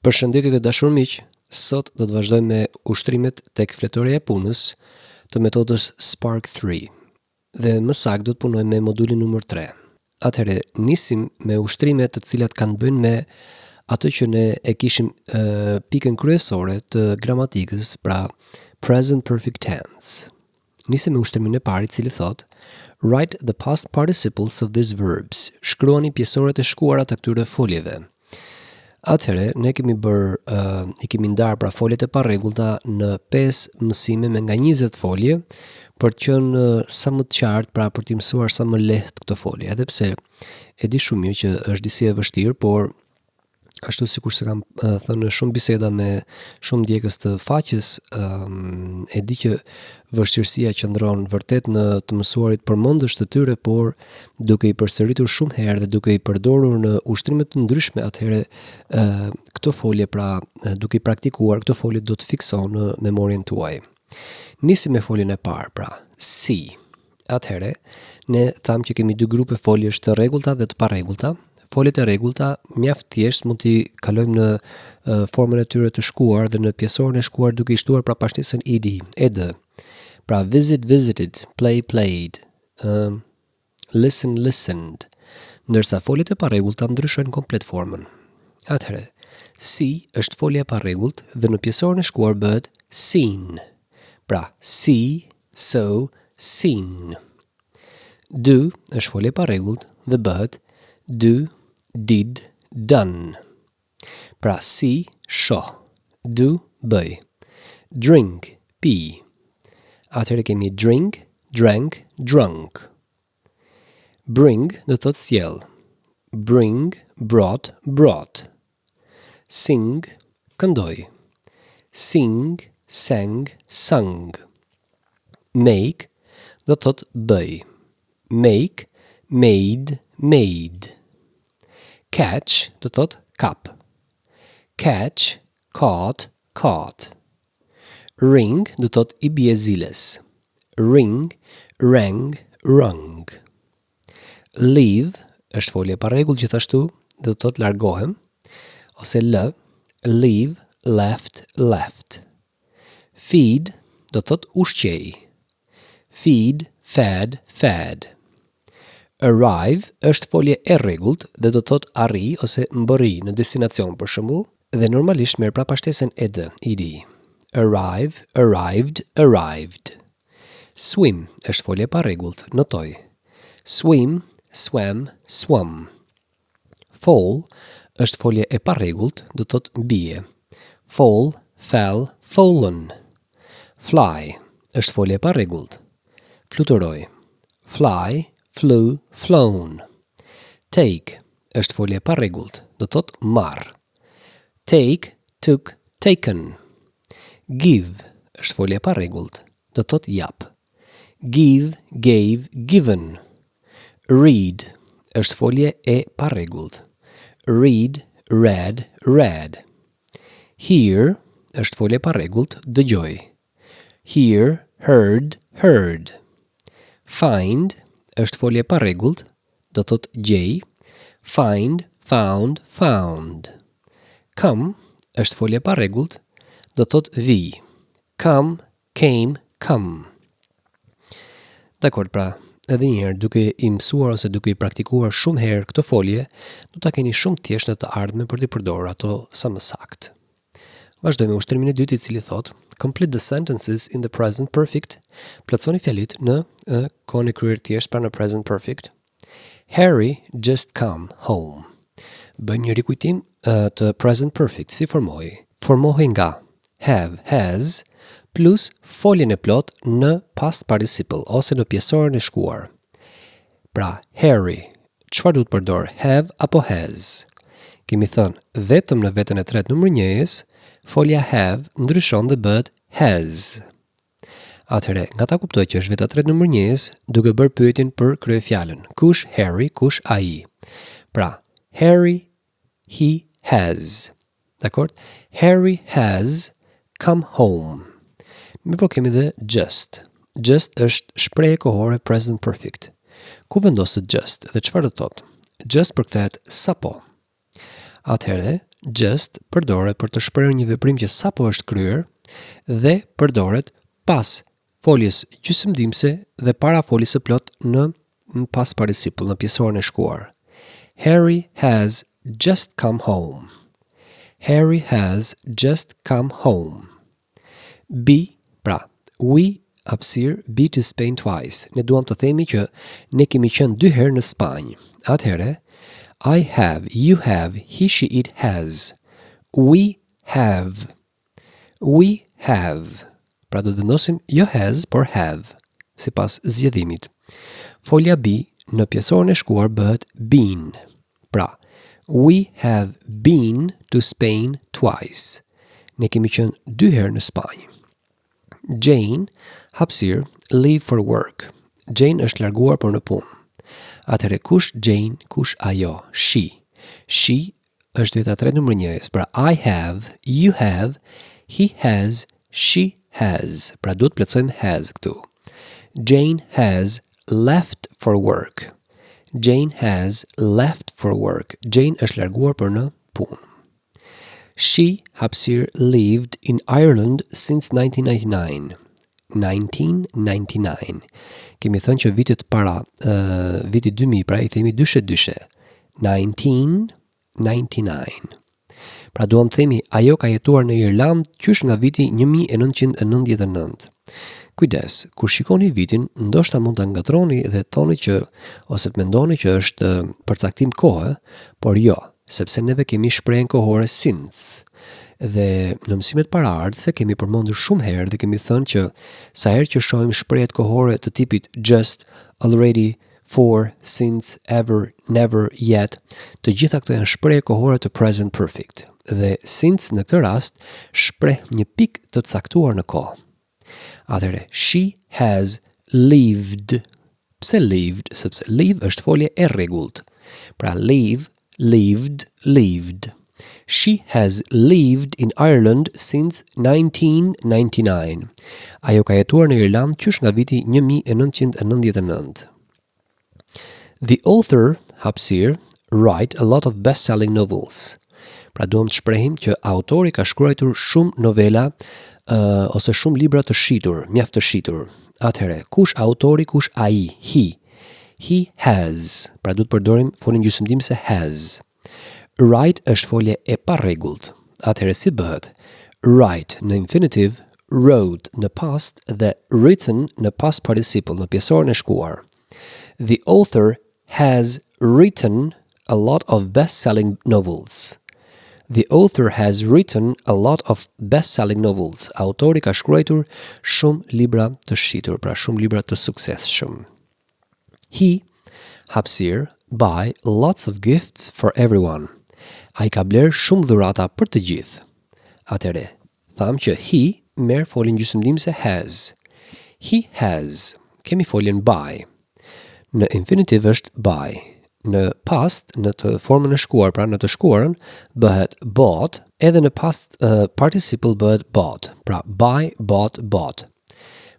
Përshëndetje të dashur miq, sot do të vazhdojmë me ushtrimet tek fletëria e punës të metodës Spark 3 dhe më saktë do të punojmë me modulin numër 3. Atëherë nisim me ushtrime të cilat kanë bënë me atë që ne e kishim pikën kryesore të gramatikës, pra present perfect tense. Nisim me ushtrimin e parë i cili thotë write the past participles of these verbs. Shkruani pjesoret e shkuara të këtyre foljeve. Atëherë, ne kemi i kemi ndarë pra foljet e parregullta në 5 mësime me nga 20 folje për të qenë sa më të qartë, pra për t'i mësuar sa më lehtë këto folje. Edhe pse e di shumë mirë që është disi e vështirë, por ashtu sikur se kam thënë në shumë biseda me shumë djegës të faqes, e di që vështirësia qëndron vërtet në të mësuarit përmendësh të tyre, por duke i përsëritur shumë herë dhe duke i përdorur në ushtrime të ndryshme, atëherë këto folje, pra duke i praktikuar, këto folje do të fikson në memorien tuaj. Nisim me foljen e parë, pra see. Atëherë, ne thamë që kemi dy grupe foljesh të rregullta dhe të parregullta. Foljet e rregullta mjaft thjesht mund t'i kalojmë në formën e tyre të shkuar dhe në pjesoren e shkuar duke i shtuar pra pashtisën ed. Pra visit, visited, play, played, listen, listened. Ndërsa foljet e parregullta ndryshojnë komplet formën. Atëherë, see është folja e parregullt dhe në pjesoren e shkuar bëhet seen. Pra see, so, seen. Do është folja e parregullt dhe bëhet do, did, done. Pra see, shoh, do, bëj. Drink, pi. Atëherë kemi drink, drank, drunk. Bring do të thotë sjell. Bring, brought, brought. Sing, këndoj. Sing, sang, sung. Make do të thotë bëj. Make, made, made. Catch do të thotë kap. Catch, caught, caught. Ring do të thotë i bie ziles. Ring, rang, rung. Leave është folje e parregullt gjithashtu, do të thotë largohem, ose leave, left, left. Feed do të thotë ushqej. Feed, fed, fed. Arrive është folje e rregullt dhe do të thotë arri ose mbërri në destinacion për shembull, dhe normalisht merr pra pashtesën ed. Arrive, arrived, arrived. Swim është folje e parregullt, notoj. Swim, swam, swum. Fall është folje e parregullt, do të thotë bie. Fall, fell, fallen. Fly është folje e parregullt. Fluturoj. Fly, flew, flown. Take është folje e parregullt, do të thotë marr. Take, took, taken. Give është folje e parregullt, do të thotë jap. Give, gave, given. Read është folje e parregullt. Read, read, read. Hear është folje e parregullt, dëgjoj. Hear, heard, heard. Find është folje e parregullt, do të thotë gjej. Find, found, found. Come është folje e parregullt, do të thotë vi. Come, came, come. Dakor, pra, edhe njëherë duke i mësuar ose duke i praktikuar shumë herë këto folje, do ta keni shumë thjesht në të ardhmen për t'i përdorur ato sa më saktë. Vazhdojmë me ushtrimin e dytë i cili thotë complete the sentences in the present perfect. Plotësoni fjalit në kohën e kryer thjesht, pra në present perfect. Harry just come home. Bëjmë një rikujtim të present perfect. Si formohej? Formohej nga have, has, plus foljen e plot në past participle, ose në pjesoren e shkuar. Pra, Harry, çfarë duhet përdor? Have apo has? Kemi thënë vetëm në veten e tretë numër 1-s, folja have ndryshon dhe bëhet has. Atëherë, nga ta kuptoj që është veta e tretë numër 1-s, duke bërë pyetjen për kryefjalën. Kush Harry, kush ai? Pra, Harry, he has. Dakor? Harry has come home. Mirë po kemi dhe just. Just është shprehje kohore present perfect. Ku vendoset just dhe çfarë do të thotë? Just përkthehet sapo. Atëherë, just përdoret për të shprehur një veprim që sapo është kryer dhe përdoret pas foljes gjysmëdimëse dhe para foljes së plot në past participle, në pjesorin e shkuar. Harry has just come home. Harry has just come home. Be, pra, we hapësirë be to Spain twice. Ne duam të themi që ne kemi qenë 2 herë në Spanjë. Atëherë, I have, you have, he, she, it has. We have. We have. Pra do të vendosim jo has, por have, sipas zgjedhimit. Folja be në pjesorin e shkuar bëhet been. Pra, we have been to Spain twice. Ne kemi qenë 2 herë në Spanjë. Jane, hapësirë, leave for work. Jane është larguar për në punë. Atëherë kush Jane, kush ajo? She. She është veta 3 numër 1. Pra I have, you have, he has, she has. Pra duhet plotësojmë has këtu. Jane has left for work. Jane has left for work. Jane është larguar për në punë. She, hapësirë, lived in Ireland since 1999. 1999. Kemi thënë që vitet para vitit 2000, pra I themi dyshe. 1999. Pra duam themi ajo ka jetuar në Irland qysh nga viti 1999. Kujdes, kur shikoni vitin, ndoshta mund ta ngatroni dhe thoni që ose të mendoni që është përcaktim kohe, por jo, sepse neve kemi shprehjen kohore since. Dhe në mësimet paraardhëse kemi përmendur shumë herë dhe kemi thënë që sa herë që shohim shprehjet kohore të tipit just, already, for, since, ever, never, yet, të gjitha këto janë shprehje kohore të present perfect. Dhe since në këtë rast shpreh një pikë të caktuar në kohë. Atëherë, she has lived. Pse lived? Sepse live është folje e rregullt. Pra live, lived, lived. She has lived in Ireland since 1999. Ajo ka jetuar në Irland qysh nga viti 1999. The author, hapësirë, write a lot of best-selling novels. Pra duam të shprehim që autori ka shkruar shumë novela ose shumë libra të shitur, mjaft të shitur. Atëherë, kush autori, kush ai? He. He has. Pra du të përdorim foljen gjysmëdimëse has. Write është folje e parregullt. Atëherë si bëhet? Write në infinitive, wrote në past dhe written në past participle, në pjesorin e shkuar. The author has written a lot of best-selling novels. The author has written a lot of best-selling novels. Autori ka shkruar shumë libra të shitur, pra shumë libra të suksesshëm. He, hapësirë, buy lots of gifts for everyone. Ai ka bler shumë dhurata për të gjithë. Atëre, tham që he merr foljen gjysmëdimëse has. He has. Kemi foljen buy. Në infinitive është buy. Në past, në të formën e shkuar, pra në të shkuarën, bëhet bought, edhe në past participle bëhet bought. Pra buy, bought, bought.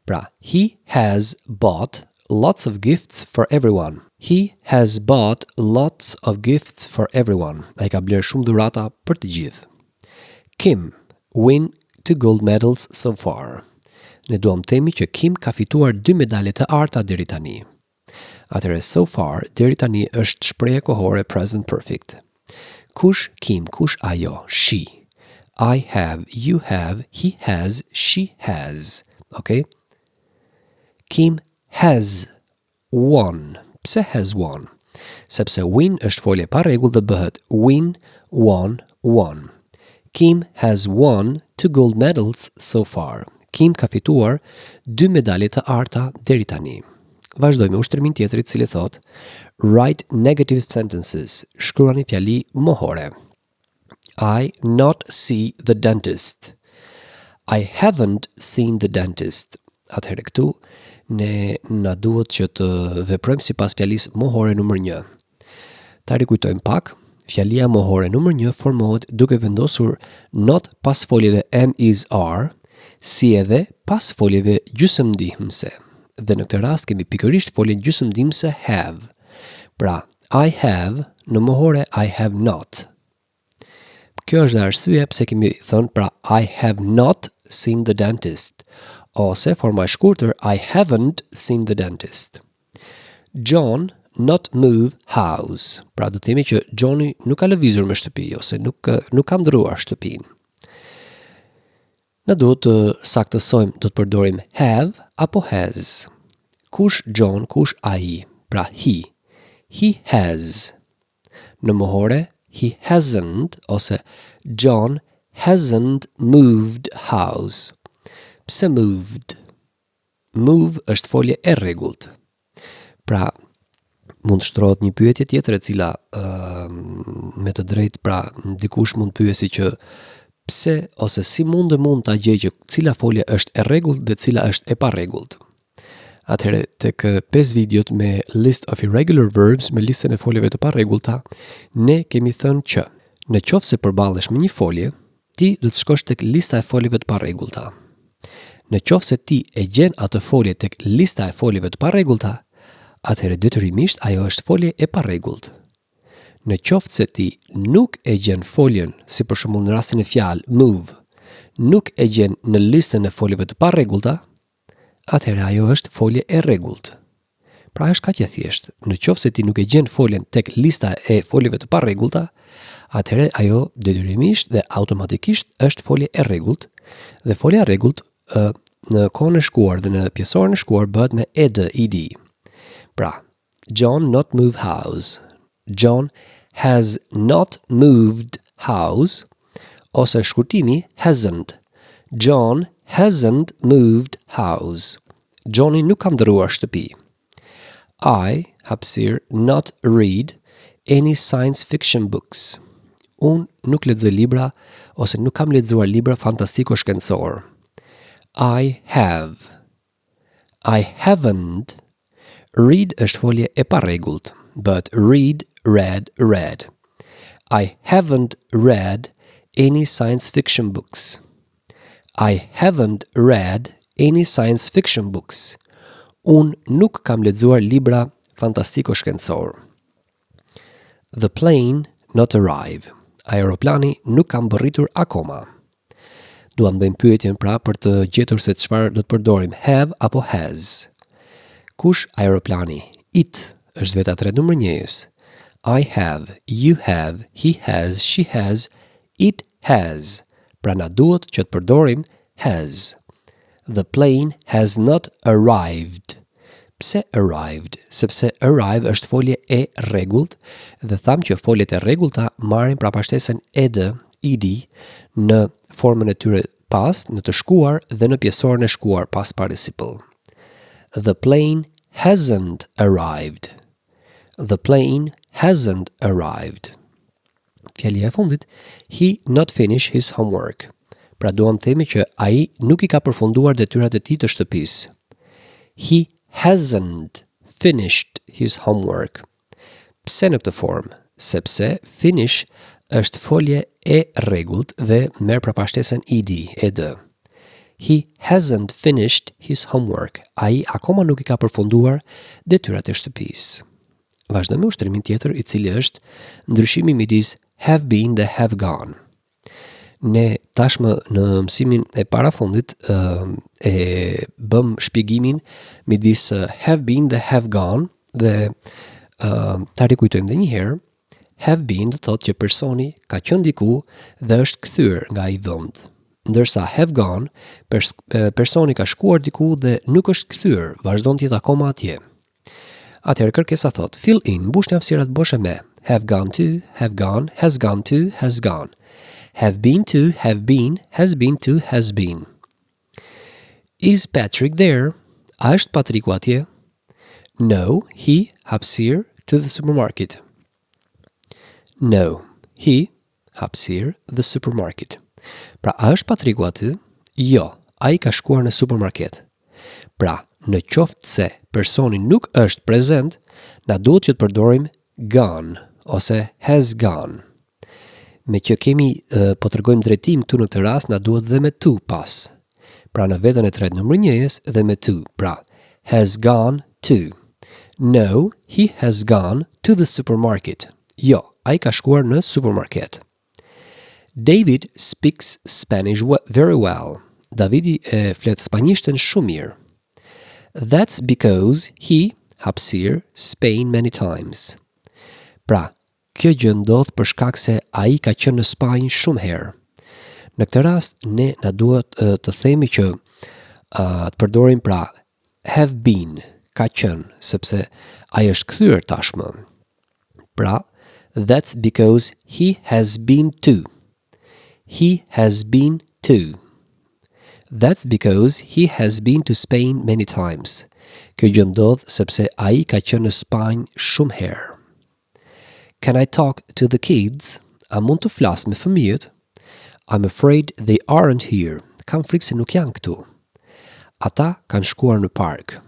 Pra, he has bought lots of gifts for everyone. He has bought lots of gifts for everyone. Ai ka bler shumë dhurata për të gjithë. Kim win 2 gold medals so far. Ne duam themi që Kim ka fituar 2 medale të arta deri tani. Atëre so far deri tani është shprehje kohore present perfect. Kush Kim, kush ajo? She. I have, you have, he has, she has. Okay? Kim has won. Pse has won? Sepse win është folje pa rregull dhe bëhet win, won, won. Kim has won 2 gold medals so far. Kim ka fituar 2 medalje të arta deri tani. Vazhdojmë me ushtrimin tjetër I cili thot write negative sentences. Shkruani fjali mohore. I not see the dentist. I haven't seen the dentist. Atëherë këtu ne na duhet që të veprojmë sipas fjalisë mohore numër 1. Ta rikujtojmë pak. Fjalia mohore numër 1 formohet duke vendosur not pas foljeve am, is, are, si edhe pas foljeve gjysmëndihmëse. Dhe në këtë rast kemi pikërisht foljen gjysmëndihmëse have. Pra, I have, në mohore I have not. Kjo është dhe arsye pse kemi thënë pra I have not seen the dentist. Ose forma e shkurtër I haven't seen the dentist. John not move house. Pra do të themi që Johnny nuk ka lëvizur me shtëpi ose nuk ka ndrruar shtëpinë. Ne duhet të saktësojmë, do të përdorim have apo has. Kush John, kush ai? Pra he. He has. Në mohore he hasn't ose John hasn't moved house. Pse moved? Move është folje e rregullt. Pra, mund të shtrohet një pyetje tjetër e cila me të drejtë pra dikush mund pyesi që pse ose si mund ta gjej që cila folje është e rregullt dhe cila është e parregullt. Atëherë tek 5 videot me list of irregular verbs, me listën e foljeve të parregullta, ne kemi thënë që në qoftë se përballesh me një folje, ti do të shkosh tek lista e foljeve të parregullta. Në qoftë se ti e gjen atë folje tek lista e foljeve të parregullta, atëherë detyrimisht ajo është folje e parregullt. Në qoftë se ti nuk e gjen foljen, si për shembull në rastin e fjalë move, nuk e gjen në listën e foljeve të parregullta, atëherë ajo është folje e rregullt. Pra është kaq e thjeshtë. Në qoftë se ti nuk e gjen foljen tek lista e foljeve të parregullta, atëherë ajo detyrimisht dhe automatikisht është folje e rregullt, dhe folja e rregullt në kohën e shkuar dhe në pjesorin e shkuar bëhet me ed. Pra, John not move house. John has not moved house, ose shkurtimi hasn't. John hasn't moved house. Johnny nuk ka ndrruar shtëpi. I, hapësir, not read any science fiction books. Unë nuk lexoj libra ose nuk kam lexuar libra fantastiko-shkencor. I have. I haven't. Read është folje e parregullt, but read, read. I haven't read any science fiction books. I haven't read any science fiction books. Unë nuk kam lexuar libra fantastiko-shkencor. The plane not arrive. Aeroplani nuk ka mbërritur akoma. Duam bëjmë pyetjen pra për të gjetur se çfarë do të përdorim, have apo has. Kush aeroplani? It është veta 3 numër 1-s. I have, you have, he has, she has, it has. Pra na duhet që të përdorim has. The plane has not arrived. Pse arrived? Sepse arrive është folje e rregullt dhe tham që foljet e rregullta marrin prapashtesën ed, në formën e tyre past, në të shkuar dhe në pjesorin e shkuar past participle. The plane hasn't arrived. The plane hasn't arrived. Fjalia e fundit, he not finish his homework. Pra duam themi që ai nuk i ka përfunduar detyrat e tij të shtëpisë. He hasn't finished his homework. Pse në këtë formë? Sepse finish është folje e rregullt dhe merr prapashtesën ed. He hasn't finished his homework. Ai akoma nuk i ka përfunduar detyrat e shtëpisë. Vazhdojmë me ushtrimin tjetër, i cili është ndryshimi midis have been dhe have gone. Ne tashmë në mësimin e parafundit e bëm shpjegimin midis have been dhe have gone dhe ta rikujtojmë edhe një herë. Have been do thotë që personi ka qenë diku dhe është kthyer nga ai vend. Ndërsa have gone, personi ka shkuar diku dhe nuk është kthyer, vazhdon të jetë akoma atje. Atëherë kërkesa thotë fill in, mbush në hapësirat boshe me have gone to, have gone, has gone to, has gone. Have been to, have been, has been to, has been. Is Patrick there? A është Patriku atje? No, he, hapësir, to the supermarket. No, he, hapësir, the supermarket. Pra, a është Patriku aty? Jo, a i ka shkuar në supermarket. Pra, në qoftë se personi nuk është prezent, na duhet që të përdorim gone, ose has gone. Me që kemi po tregojmë drejtim këtu në këtë rast, na duhet dhe me to pas. Pra në vetën e tretë numër 1-s dhe me to. Pra, has gone to. No, he has gone to the supermarket. Jo, ai ka shkuar në supermarket. David speaks Spanish very well. Davidi e flet spanjishtën shumë mirë. That's because he, hapësirë, Spain many times. Pra, kjo gjë ndodh për shkak se ai ka qenë në Spanjë shumë herë. Në këtë rast, ne na duhet të themi që të përdorim pra have been, ka qenë, sepse ai është kthyer tashmë. Pra, that's because he has been to. He has been to. That's because he has been to Spain many times. Kjo gjë ndodh sepse ai ka qenë në Spanjë shumë herë. Can I talk to the kids? A mund të flas me fëmijët? I'm afraid they aren't here. Kam frikë se nuk janë këtu. Ata kanë shkuar në park.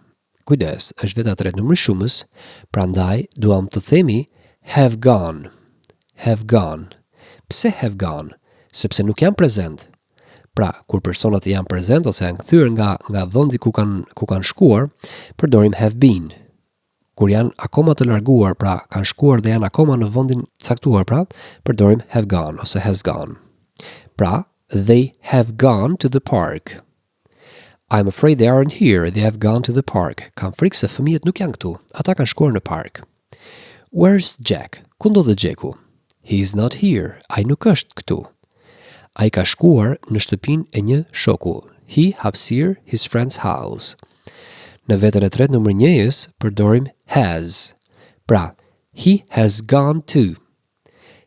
Kujdes, është veta e tretë numri shumës, prandaj duam të themi have gone. Have gone. Pse have gone? Sepse nuk janë prezent. Pra, kur personat janë prezent ose janë kthyer nga vendi ku kanë shkuar, përdorim have been. Kur janë akoma të larguar, pra kanë shkuar dhe janë akoma në vendin caktuar, pra përdorim have gone ose has gone. Pra, they have gone to the park. I'm afraid they aren't here. They have gone to the park. Kam frikë se fëmijët nuk janë këtu. Ata kanë shkuar në park. Where's Jack? Ku ndodhet Jacku? He's not here. Ai nuk është këtu. Ai ka shkuar në shtëpinë e një shoku. He hapësir his friend's house. Në vetën e tretë numër njëjës përdorim has. Pra, he has gone to.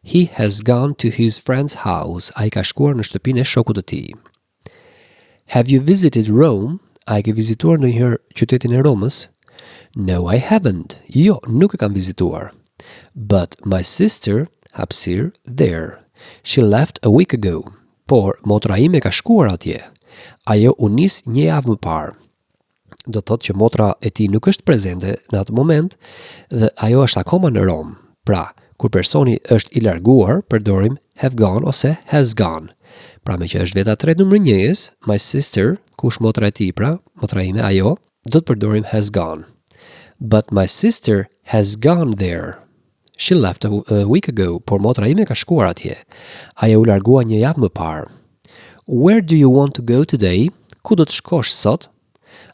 He has gone to his friend's house. Ai ka shkuar në shtëpinë e shokut të tij. Have you visited Rome? Ai ke vizituar ndonjëherë qytetin e Romës? No, I haven't. Jo, nuk e kam vizituar. But my sister hapësir there. She left a week ago. Por, motra ime ka shkuar atje. Ajo u nis një javë më parë. Do thotë që motra e tij nuk është prezente në atë moment dhe ajo është akoma në Rom. Pra, kur personi është i larguar, përdorim have gone ose has gone. Pra, me që është veta e tretë numër njëjës, my sister, kush motra e tij, pra, motra ime, ajo, do të përdorim has gone. But my sister has gone there. She left a week ago, por motra ime ka shkuar atje. Ajo u largua një javë më parë. Where do you want to go today? Ku do të shkosh sot?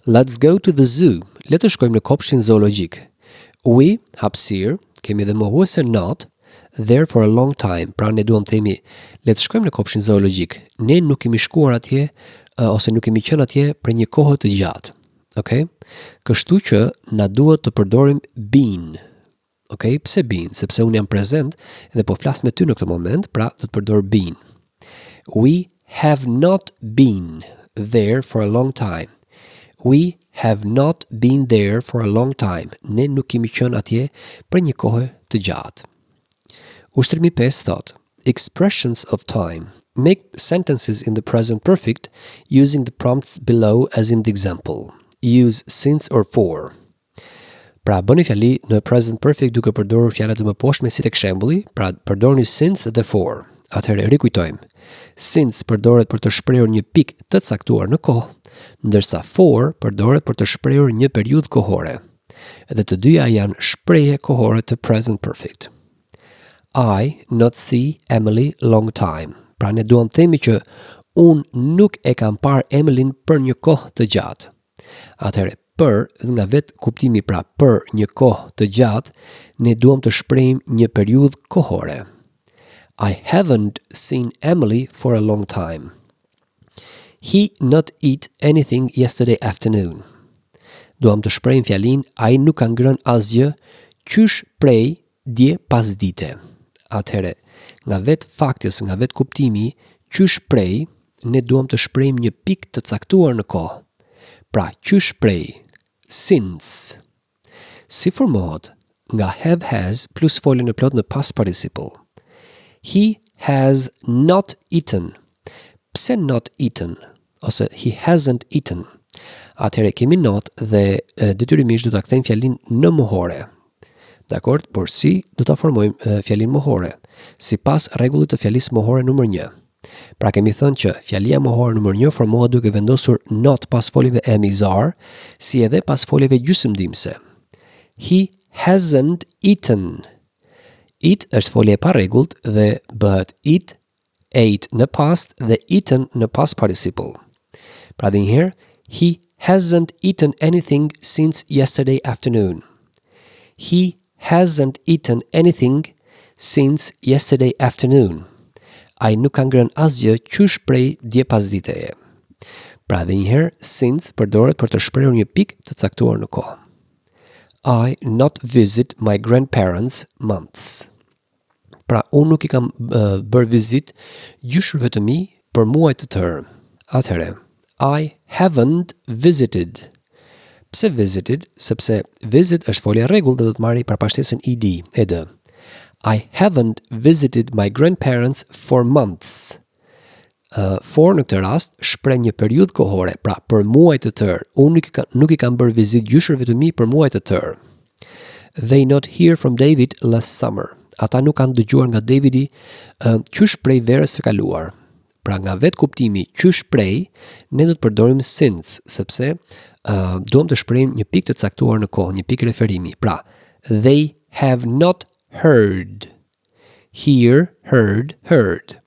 Let's go to the zoo. Le të shkojmë në kopshtin zoologjik. We, hapësir, kemi dhe mohuese not, there for a long time. Pra ne duam themi, le të shkojmë në kopshtin zoologjik. Ne nuk kemi shkuar atje, ose nuk kemi qenë atje për një kohë të gjatë. Okay? Kështu që na duhet të përdorim been. Okay? Pse been? Sepse unë jam prezent dhe po flas me ty në këtë moment, pra do të përdor been. We have not been there for a long time. We have not been there for a long time. Ne nuk kemi qenë atje për një kohë të gjatë. Ushtrimi 5 thot, expressions of time. Make sentences in the present perfect using the prompts below as in the example. Use since or for. Pra, bëni fjali në present perfect duke përdorur fjalët e mëposhtme si tek shembulli, pra përdorni since dhe for. Atëherë rikujtojmë. Since përdoret për të shprehur një pikë të caktuar në kohë, ndërsa for përdoret për të shprehur një periudhë kohore. Dhe të dyja janë shprehje kohore të present perfect. I not see Emily long time. Pra ne duam themi që unë nuk e kam parë Emilyn për një kohë të gjatë. Atëherë, për nga vetë kuptimi pra për një kohë të gjatë, ne duam të shprehim një periudhë kohore. I haven't seen Emily for a long time. He not eat anything yesterday afternoon. Duam të shprehim fjalin ai nuk ka ngrënë asgjë qysh prej dje pasdite. Atëherë, nga vetë fakti ose nga vetë kuptimi qysh prej, ne duam të shprehim një pikë të caktuar në kohë. Pra, qysh prej, since. Si formohet nga have has plus folën e plot në past participle. He has not eaten. Pse not eaten? Ose he hasn't eaten. Atëherë kemi not dhe detyrimisht do ta kthejmë fjalin në mohore. Dakord? Por si do ta formojmë fjalin mohore? Sipas rregullit të fjalisë mohore numër 1. Pra kemi thënë që fjalia mohore numër 1 formohet duke vendosur not pas foljeve e MJAFTON, si edhe pas foljeve gjysmëdimse. He hasn't eaten. Eat është folje e pa rregullt dhe bëhet eat ate në past dhe eaten në past participle. Pra dhe njëherë, he hasn't eaten anything since yesterday afternoon. He hasn't eaten anything since yesterday afternoon. Ai nuk ka ngrënë asgjë qysh prej dje pasditeje. Pra dhe njëherë, since përdoret për të shprehur një pikë të caktuar në kohë. I not visit my grandparents months. Pra, unë nuk i kam bërë vizit gjyshërve të mi për muaj të tërë. Atëherë, I haven't visited. Pse visited? Sepse visit është folja rregull dhe do të marrë përpashtesën ed, ed. I haven't visited my grandparents for months. For në këtë rast shpreh një periudhë kohore, pra për muaj të tërë. Unë nuk i kam bërë vizit gjyshërve të mi për muaj të tërë. They not hear from David last summer. Ata nuk kanë dëgjuar nga Davidi qysh prej verës së kaluar. Pra nga vetë kuptimi qysh prej, ne do të përdorim since, sepse duam të shprehim një pikë të caktuar në kohë, një pikë referimi. Pra, they have not heard. Hear, heard, heard.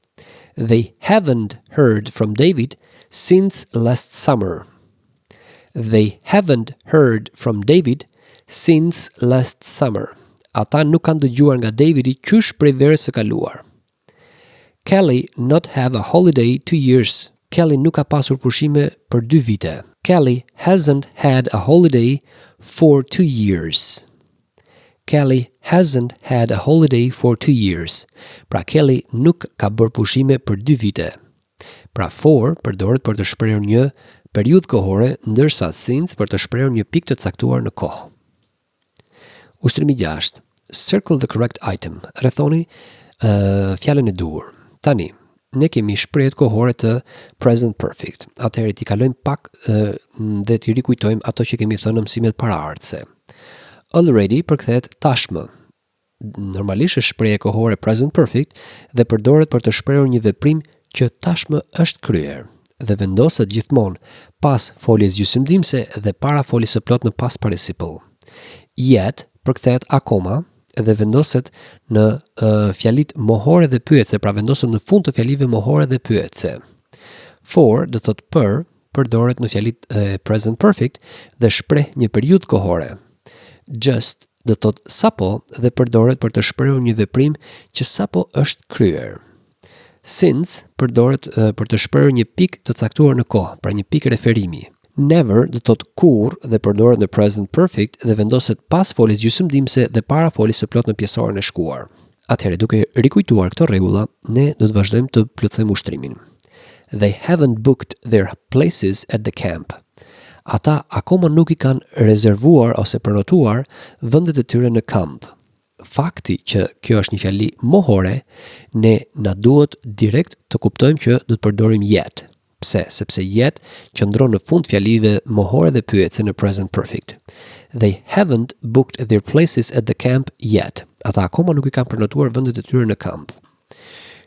They haven't heard from David since last summer. They haven't heard from David since last summer. Ata nuk kanë dëgjuar nga Davidi qysh prej verës së kaluar. Kelly not have a holiday 2 years. Kelly nuk ka pasur pushime për 2 vite. Kelly hasn't had a holiday for 2 years. Kelly hasn't had a holiday for 2 years. Pra Kelly nuk ka bërë pushime për 2 vite. Pra for përdoret për të shprehur një periudhë kohore, ndërsa since për të shprehur një pikë të caktuar në kohë. Ushtrimi 6. Circle the correct item. Rrethoni fjalën e duhur. Tani, ne kemi shprehjet kohore të present perfect. Atëherë t'i kalojmë pak dhe t'i rikujtojmë ato që kemi thënë në mësimet paraardhëse. Already përkthehet tashmë. Normalisht është shprehje kohore present perfect dhe përdoret për të shprehur një veprim që tashmë është kryer dhe vendoset gjithmonë pas foljes gjysmëdhënëse dhe para foljes së plot në past participle. Yet përkthehet akoma dhe vendoset në fjalit mohore dhe pyetse, pra vendoset në fund të fjalive mohore dhe pyetse. For, do thot përdoret në fjalit present perfect dhe shpreh një periudhë kohore. Just, do thot sapo dhe përdoret për të shprehur një veprim që sapo është kryer. Since përdoret për të shprehur një pikë të caktuar në kohë, pra një pikë referimi. Never do thot kur dhe përdoret në present perfect dhe vendoset pas foljes gjysmëdhënëse dhe para foljes së plot në pjesoren e shkuar. Atëherë, duke rikujtuar këto rregulla, ne do të vazhdojmë të plotësojmë ushtrimin. They haven't booked their places at the camp. Ata akoma nuk i kanë rezervuar ose prenotuar vendet e tyre në kamp. Fakti që kjo është një fjali mohore, ne na duhet direkt të kuptojmë që do të përdorim yet. Pse? Sepse yet qëndron në fund fjalive mohore dhe pyetse në present perfect. They haven't booked their places at the camp yet. Ata akoma nuk i kanë prenotuar vendet e tyre në kamp.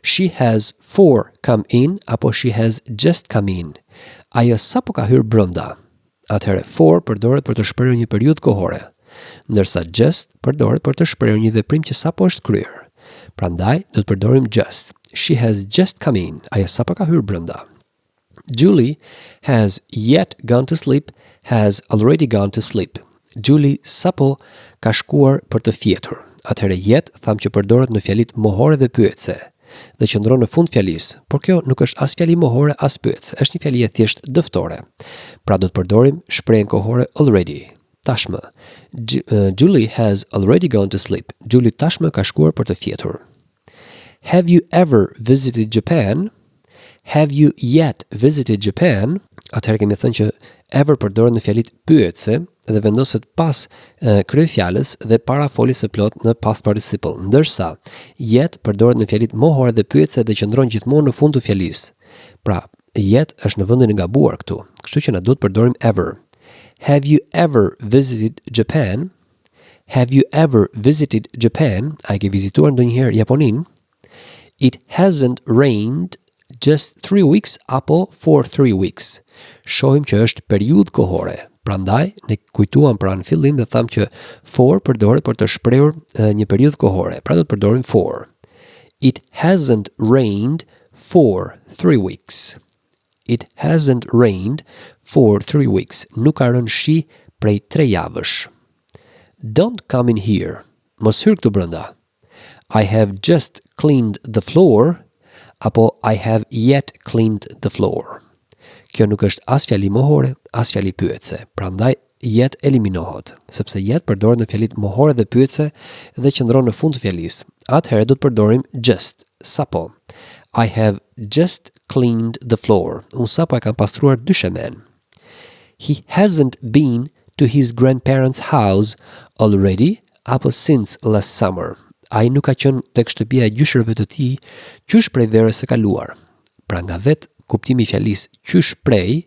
She has 4 come in apo she has just come in. Ajo sapo ka hyrë brenda. Atëherë for përdoret për të shprehur një periudhë kohore, ndërsa just përdoret për të shprehur një veprim që sapo është kryer. Prandaj do të përdorim just. She has just come in. Ajo sapo ka hyrë brenda. Julie has yet gone to sleep, has already gone to sleep. Julie sapo ka shkuar për të fjetur. Atëherë yet tham që përdoret në fjalit mohore dhe pyetse dhe qëndron në fund fjalis, por kjo nuk është as fjali mohore as pyetse, është një fjali e thjesht dëftore. Pra do të përdorim shprehjen kohore already. Tashmë. Julie has already gone to sleep. Julie tashmë ka shkuar për të fjetur. Have you ever visited Japan? Have you yet visited Japan? Atëherë kemi thënë që ever përdoret në fjalit pyetse dhe vendoset pas kryefjalës dhe para foljes së plot në past participle, ndërsa yet përdoret në fjalit mohore dhe pyetse dhe qëndron gjithmonë në fund të fjalisë. Pra, yet është në vendin e gabuar këtu, kështu që na duhet përdorim ever. Have you ever visited Japan? Have you ever visited Japan? A ke vizituar ndonjëherë Japoninë? It hasn't rained just 3 weeks apo for 3 weeks. Shohim që është periudhë kohore. Prandaj, ne kujtuam pra në fillim dhe tham që for përdoret për të shprehur një periudhë kohore. Pra do të përdorim for. It hasn't rained for 3 weeks. It hasn't rained for 3 weeks. Nuk ka rënë shi prej 3 javësh. Don't come in here. Mos hyr këtu brenda. I have just cleaned the floor. Apo I have yet cleaned the floor. Kjo nuk është as fjali mohore, as fjali pyetse. Prandaj yet eliminohet, sepse yet përdoret në fjalit mohore dhe pyetse dhe qëndron në fund të fjalisë. Atëherë do të përdorim just, sapo. I have just cleaned the floor. Unë sapo e kam pastruar dyshemen. He hasn't been to his grandparents' house already, apo since last summer. Ai nuk ka qenë tek shtëpia e gjyshërve të tij qysh prej verës së kaluar. Pra nga vetë kuptimi i fjalisë qysh prej,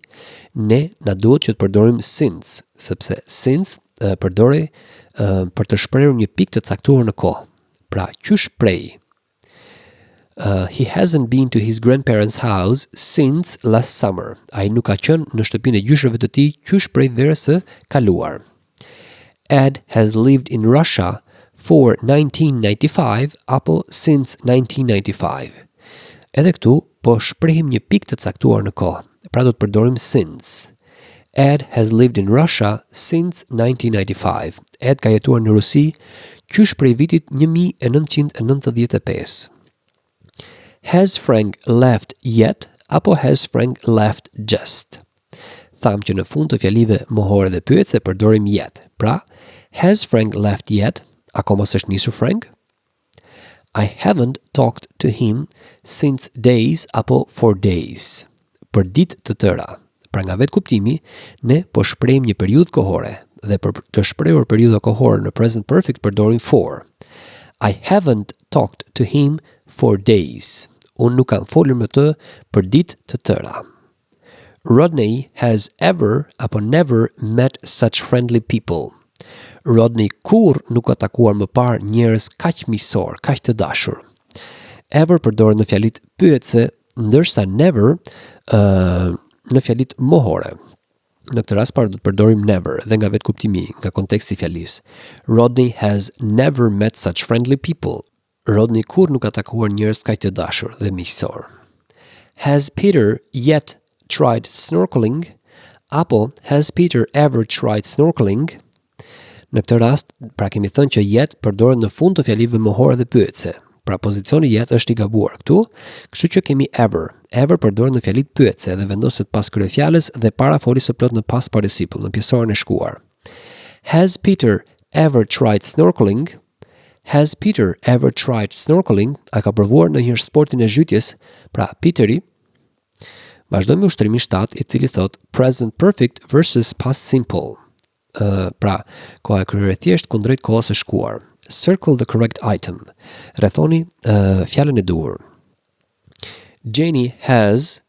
ne na duhet që të përdorim since, sepse since përdori për të shprehur një pikë të caktuar në kohë. Pra qysh prej. He hasn't been to his grandparents' house since last summer. Ai nuk ka qenë në shtëpinë e gjyshërve të tij qysh prej verës së kaluar. Ed has lived in Russia for 1995 apo since 1995. Edhe këtu po shprehim një pikë të caktuar në kohë. Pra do të përdorim since. Ed has lived in Russia since 1995. Ed ka jetuar në Rusi qysh prej vitit 1995. Has Frank left yet apo has Frank left just? Tham që në fund të fjalive mohore dhe pyetse përdorim yet. Pra, has Frank left yet? Akoma s'është nisur Frank? I haven't talked to him since days apo for days. Për ditë të tëra. Pra nga vetë kuptimi, ne po shprehim një periudhë kohore dhe për të shprehur periudha kohore në present perfect përdorim for. I haven't talked to him for days. Unë nuk kam folur me të për ditë të tëra. Rodney has ever apo never met such friendly people. Rodney kur nuk ka takuar më parë njerëz kaq miqësor, kaq të dashur. Ever përdoret në fjalit pyetse, ndërsa never në fjalit mohore. Në këtë rast do të përdorim never dhe nga vetë kuptimi, nga konteksti i fjalisë. Rodney has never met such friendly people. Rodney kur nuk ka takuar njerëz kaq të dashur dhe miqësor. Has Peter yet tried snorkeling? Apo has Peter ever tried snorkeling? Në këtë rast, pra kemi thënë që yet përdoret në fund të fjalive mohore dhe pyetse. Pra pozicioni yet është i gabuar këtu, kështu që kemi ever. Ever përdoret në fjalit pyetse dhe vendoset pas kryefjalës dhe para foljes së plot në past participle, në pjesorin e shkuar. Has Peter ever tried snorkeling? Has Peter ever tried snorkeling? A ka provuar ndonjëherë sportin e zhytjes? Pra Peteri. Vazhdojmë me ushtrimin 7, i cili thot present perfect versus past simple. Pra, koha e kryer e thjesht kundrejt kohës së shkuar. Circle the correct item. Rrethoni fjalën e duhur. Jenny has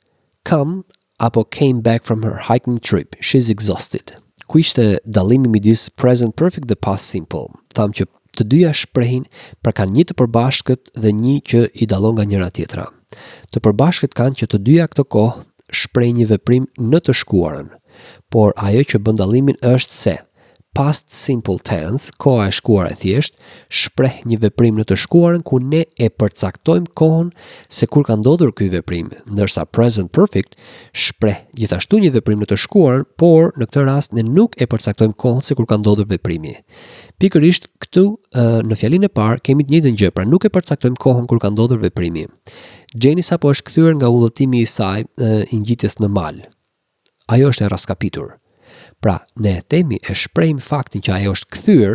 come apo came back from her hiking trip. She's exhausted. Ku ishte dallimi midis present perfect dhe past simple? Tham që të dyja shprehin pra kanë një të përbashkët dhe një që i dallon nga njëra tjetra. Të përbashkët kanë që të dyja këto kohë shpreh një veprim në të shkuarën. Por ajo që bën dallimin është se past simple tense, koha e shkuar e thjesht, shpreh një veprim në të shkuarën ku ne e përcaktojmë kohën se kur ka ndodhur ky veprim, ndërsa present perfect shpreh gjithashtu një veprim në të shkuarën, por në këtë rast ne nuk e përcaktojmë kohën se kur ka ndodhur veprimi. Pikërisht këtu në fjalinë e parë kemi të njëjtën gjë, pra nuk e përcaktojmë kohën kur ka ndodhur veprimi. Jenny sapo është kthyer nga udhëtimi i saj i ngjitjes në mal. Ajo është e raskapitur. Pra, ne themi e shprehim faktin që ajo është kthyer,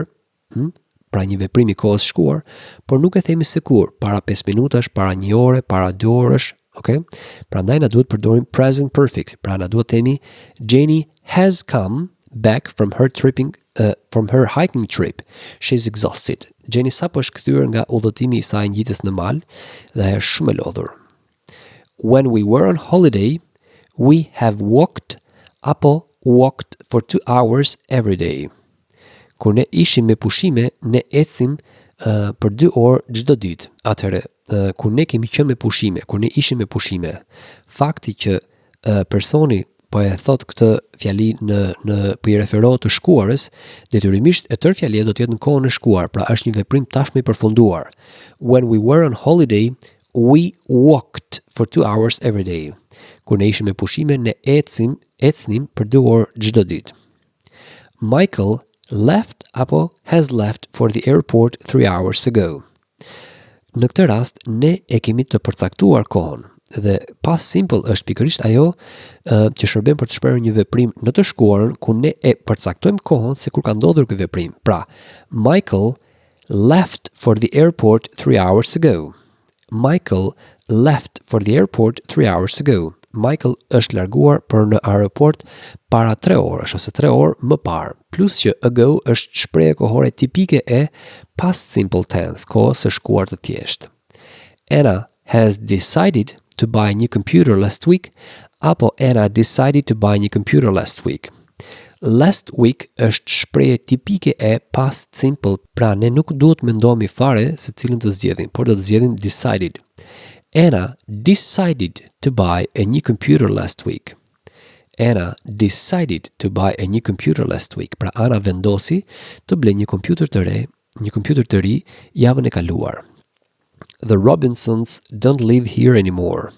pra një veprim i kohës shkuar, por nuk e themi se kur, para 5 minutash, para 1 ore, para 2 orësh, okay? Prandaj na duhet përdorim present perfect. Pra na duhet themi Jenny has come back from her hiking trip. She's exhausted. Jenny sapo është kthyer nga udhëtimi i saj ngjitjes në mal dhe është shumë e lodhur. When we were on holiday, we have walked for 2 hours every day. Kur ne ishim me pushime, ne ecim për 2 orë çdo ditë. Atëherë, kur ne kemi qenë me pushime, kur ne ishim me pushime, fakti që personi po e thot këtë fjali po i referohet të shkuarës, detyrimisht e tërë fjalia do të jetë në kohën e shkuar, pra është një veprim tashmë i përfunduar. When we were on holiday, We walked for 2 hours every day. Kur ne ishim me pushime, ne ecnim për 2 orë çdo ditë. Michael left apo has left for the airport 3 hours ago. Në këtë rast, ne e kemi të përcaktuar kohën dhe past simple është pikërisht ajo që shërben për të shprehur një veprim në të shkuarën ku ne e përcaktojmë kohën se kur ka ndodhur ky veprim. Pra, Michael left for the airport 3 hours ago. Michael left for the airport 3 hours ago. Michael është larguar për në aeroport para 3 orësh ose 3 orë më parë. Plus që ago është shprehje kohore tipike e past simple tense, kohës së shkuar të thjeshtë. Anna has decided to buy a new computer last week, apo Anna decided to buy a new computer last week. Last week është shprehje tipike e past simple, pra ne nuk duhet mendohemi fare se cilën të zgjedhim, por do të zgjedhim decided. Anna decided to buy a new computer last week. Anna decided to buy a new computer last week. Pra Anna vendosi të blejë një kompjuter të ri javën e kaluar. The Robinsons don't live here anymore.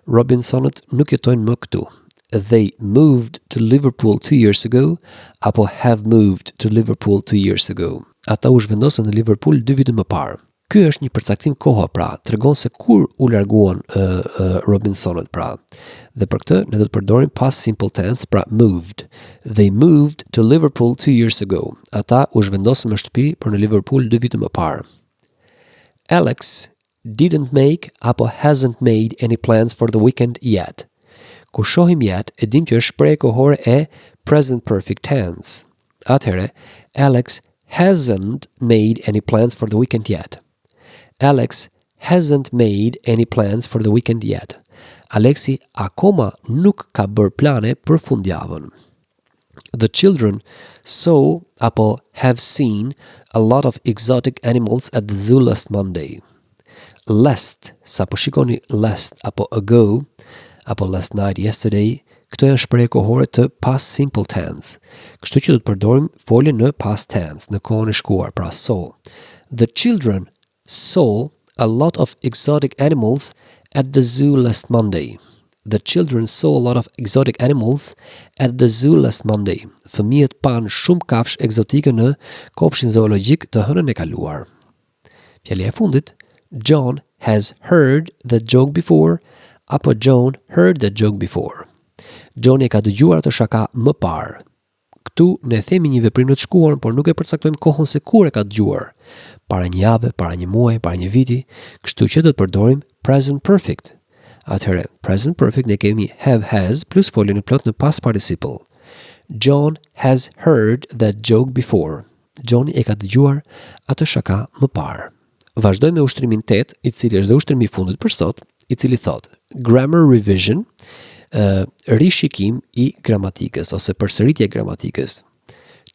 Robinsonët nuk jetojnë më këtu. They moved to Liverpool 2 years ago, apo have moved to Liverpool 2 years ago. Ata u zhvendosën në Liverpool 2 vite më parë. Ky është një përcaktim koha, pra, tregon se kur u larguan Robinsonët, pra. Dhe për këtë ne do të përdorim past simple tense, pra moved. They moved to Liverpool 2 years ago. Ata u zhvendosën në shtëpi për në Liverpool 2 vite më parë. Alex didn't make apo hasn't made any plans for the weekend yet. Kur shohim yet, e dim që është shprehje kohore e present perfect tense. Atëherë, Alex hasn't made any plans for the weekend yet. Alex hasn't made any plans for the weekend yet. Alexi akoma nuk ka bërë plane për fundjavën. The children saw apo have seen a lot of exotic animals at the zoo last Monday. Last, sa po shikoni last apo ago, apo last night, yesterday, këto janë shprehje kohore të past simple tense. Kështu që do të përdorim foljen në past tense, në kohën e shkuar, pra saw. The children saw a lot of exotic animals at the zoo last Monday. The children saw a lot of exotic animals at the zoo last Monday. Fëmijët pan shumë kafshë egzotike në kopshin zoologjik të hënën e kaluar. Fjallia e fundit, John has heard the joke before, apo John heard the joke before. John e ka dëgjuar atë shaka më parë. Këtu ne themi një veprim në të shkuarën, por nuk e përcaktojmë kohën se kur e ka dëgjuar. Para një jave, para një muaji, para një viti, kështu që do të përdorim present perfect. Atëherë, present perfect ne kemi have has plus foljen e plot në past participle. John has heard that joke before. John e ka dëgjuar atë shaka më parë. Vazhdoj me ushtrimin 8, i cili është dhe ushtrimi i fundit për sot, i cili thot grammar revision, rishikim i gramatikës ose përsëritje e gramatikës.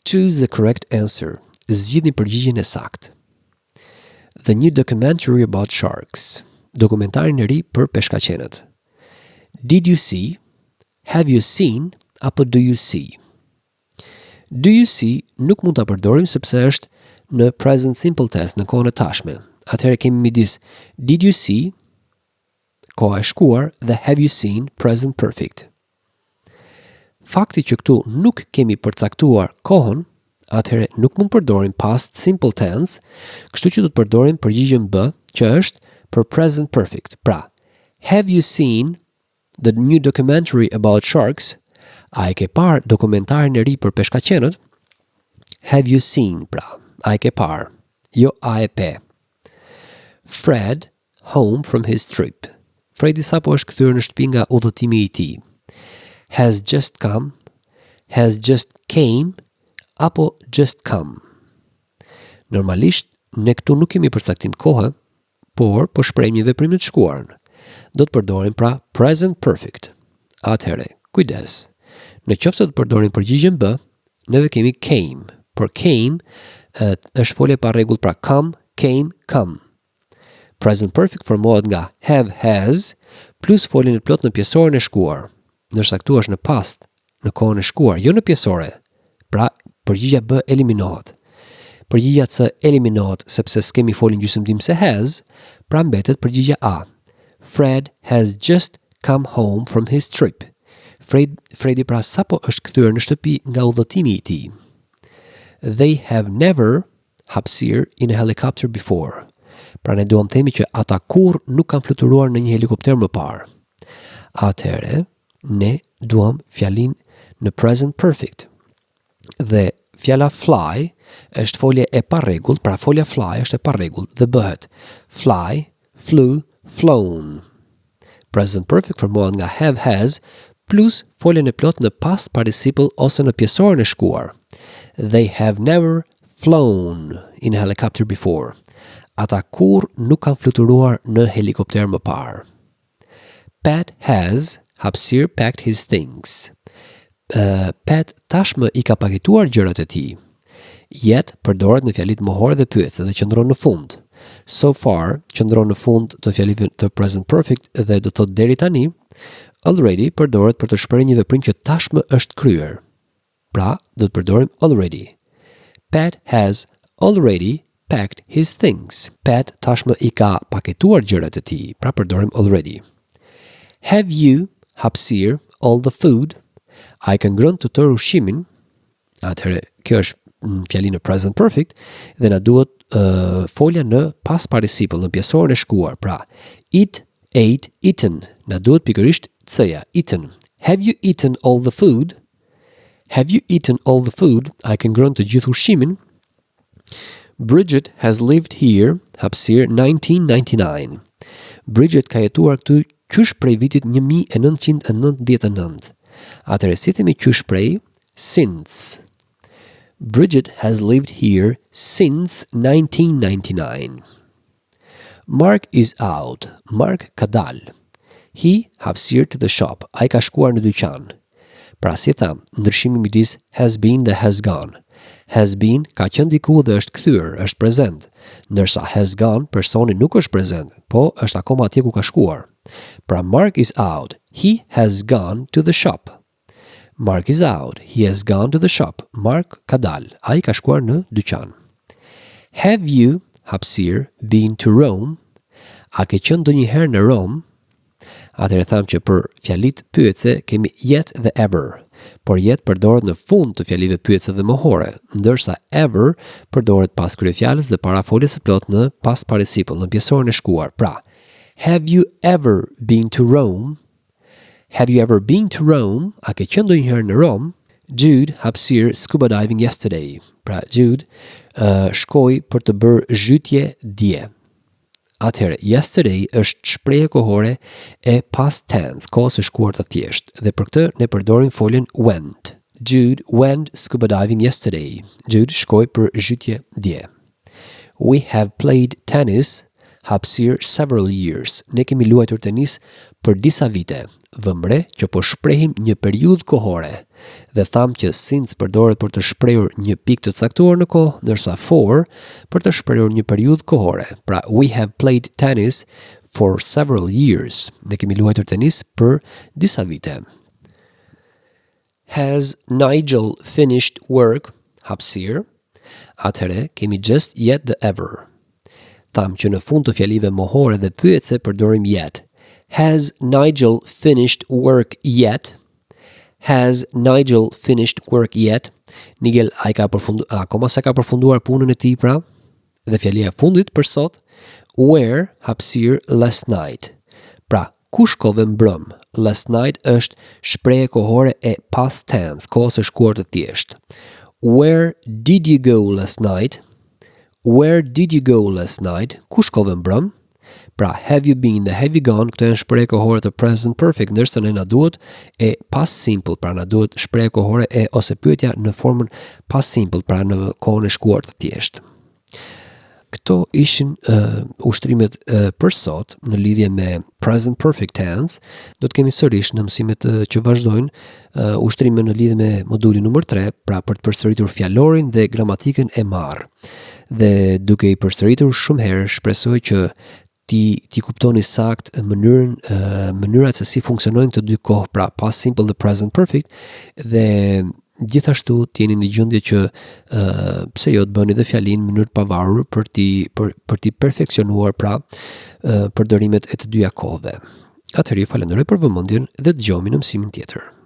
Choose the correct answer. Zgjidhni përgjigjen e saktë. The new documentary about sharks. Dokumentarin e ri për peshkaqenët. Did you see? Have you seen? Apo do you see? Do you see nuk mund ta përdorim sepse është në present simple tense, në kohën e tashme. Atëherë kemi midis did you see, koha e shkuar, dhe have you seen, present perfect. Fakti që këtu nuk kemi përcaktuar kohën, atëherë nuk mund përdorim past simple tense, kështu që do të përdorim përgjigjen B, që është për present perfect. Pra, have you seen the new documentary about sharks? A e ke parë dokumentarin e ri për peshkaqenët? Have you seen, pra, a e ke parë, jo a e pe. Fred home from his trip. Fredi sapo është kthyer në shtëpi nga udhëtimi i tij. Has just come, has just came, apo just come. Normalisht, ne këtu nuk kemi përcaktim kohë, por po shprehim një veprim të shkuarën. Do të përdorim pra present perfect. Atëherë, kujdes. Në qoftë se të përdorim përgjigjen B, neve kemi came. Por came është folje pa rregull, pra come, came, come. Present perfect formohet nga have, has, plus foljen e plot në pjesoren e shkuar. Ndërsa këtu është në past, në kohën e shkuar, jo në pjesore. Pra, përgjigja B eliminohet. Përgjigja C eliminohet sepse s'kemi folin gjysmëtim se has, pra mbetet përgjigja A. Fred has just come home from his trip. Fredi pra sapo është kthyer në shtëpi nga udhëtimi i tij. They have never hapësir in a helicopter before. Pra ne duam themi që ata kur nuk kanë fluturuar në një helikopter më parë. Atëherë, ne duam fjalin në present perfect. Dhe fjala fly është folje e parregullt, pra folja fly është e parregullt dhe bëhet fly, flew, flown. Present perfect formohet nga have, has, plus foljen e plot në past participle ose në pjesorin e shkuar. They have never flown in a helicopter before. Ata kur nuk kanë fluturuar në helikopter më parë. Pat has hapësir packed his things. Pat tashmë i ka paketuar gjërat e tij. Yet përdoret në fjalit mohore dhe pyetse dhe qëndron në fund. So far qëndron në fund të fjalive të present perfect dhe do të thotë deri tani. Already përdoret për të shprehur një veprim që tashmë është kryer. Pra, do të përdorim already. Pat has already packed his things. Pat tashmë i ka paketuar gjërat e tij. Pra përdorim already. Have you hapësir all the food? A i kanë ngrënë të tërë ushqimin? Atëherë, kjo është fjali në present perfect dhe na duhet folja në past participle, në pjesorin e shkuar. Pra, eat, ate, eaten. Na duhet pikërisht C-ja, eaten. Have you eaten all the food? Have you eaten all the food? A i kanë ngrënë të gjithë ushqimin? Bridget has lived here, hapësir 1999. Bridget ka jetuar këtu qysh prej vitit 1999. Atëherë si themi qysh prej? Since. Bridget has lived here since 1999. Mark is out. Mark ka dal. He hapësir to the shop. Ai ka shkuar në dyqan. Pra si tham, ndryshimi midis has been dhe has gone. Has been ka qenë diku dhe është kthyer, është prezent. Ndërsa has gone, personi nuk është prezent, po është akoma atje ku ka shkuar. Pra Mark is out. He has gone to the shop. Mark is out. He has gone to the shop. Mark ka dal. Ai ka shkuar në dyqan. Have you hapësir been to Rome? A ke qenë ndonjëherë në Rom? Atëherë tham që për fjalit pyetse kemi yet dhe ever. Por yet përdoret në fund të fjalive pyetse dhe mohore, ndërsa ever përdoret pas kryefjalës dhe para foljes së plot në past participle, në pjesorin e shkuar. Pra, have you ever been to Rome? Have you ever been to Rome? A ke qenë ndonjëherë në Rom? Jude hapësir scuba diving yesterday. Pra, Jude shkoi për të bërë zhytje dje. Atëherë, yesterday është shprehje kohore e past tense, kohës së shkuar të thjesht, dhe për këtë ne përdorim foljen went. Jude went scuba diving yesterday. Jude shkoi për zhytje dje. We have played tennis, hapësir several years. Ne kemi luajtur tenis për disa vite. Vëmre që po shprehim një periudhë kohore dhe tham që since përdoret për të shprehur një pikë të caktuar në kohë, ndërsa for për të shprehur një periudhë kohore. Pra, we have played tennis for several years. Ne kemi luajtur tenis për disa vite. Has Nigel finished work? Hapësir. Atëherë kemi just yet dhe ever. Tham që në fund të fjalive mohore dhe pyetse përdorim yet. Has Nigel finished work yet? Has Nigel finished work yet? Nigel akoma se ka përfunduar punën e tij pra. Dhe fjalia e fundit për sot, where hapësir last night. Pra, ku shkove mbrëm? Last night është shprehje kohore e past tense, kohës së shkuar të thjesht. Where did you go last night? Where did you go last night? Ku shkove mbrëm? Pra, have you been dhe have you gone, këto janë shprehje kohore të present perfect, ndërsa ne na duhet e past simple, pra na duhet shprehje kohore e ose pyetja në formën past simple, pra në kohën e shkuar të thjesht. Këto ishin ushtrimet për sot në lidhje me present perfect tense. Do të kemi sërish në mësimet që vazhdojnë ushtrime në lidhje me modulin numër 3, pra për të përsëritur fjalorin dhe gramatikën e marrë. Dhe duke i përsëritur shumë herë, shpresoj që ti kuptoni sakt mënyrat se si funksionojnë këto dy kohë, pra past simple dhe present perfect, dhe Gjithashtu t'jeni në gjendje që pse jo të bëni dhe fjalin në mënyrë të pavarur për t'i perfeksionuar pra përdorimet e të dyja kohëve. Atëherë ju falenderoj për vëmendjen dhe dëgjohemi në mësimin tjetër.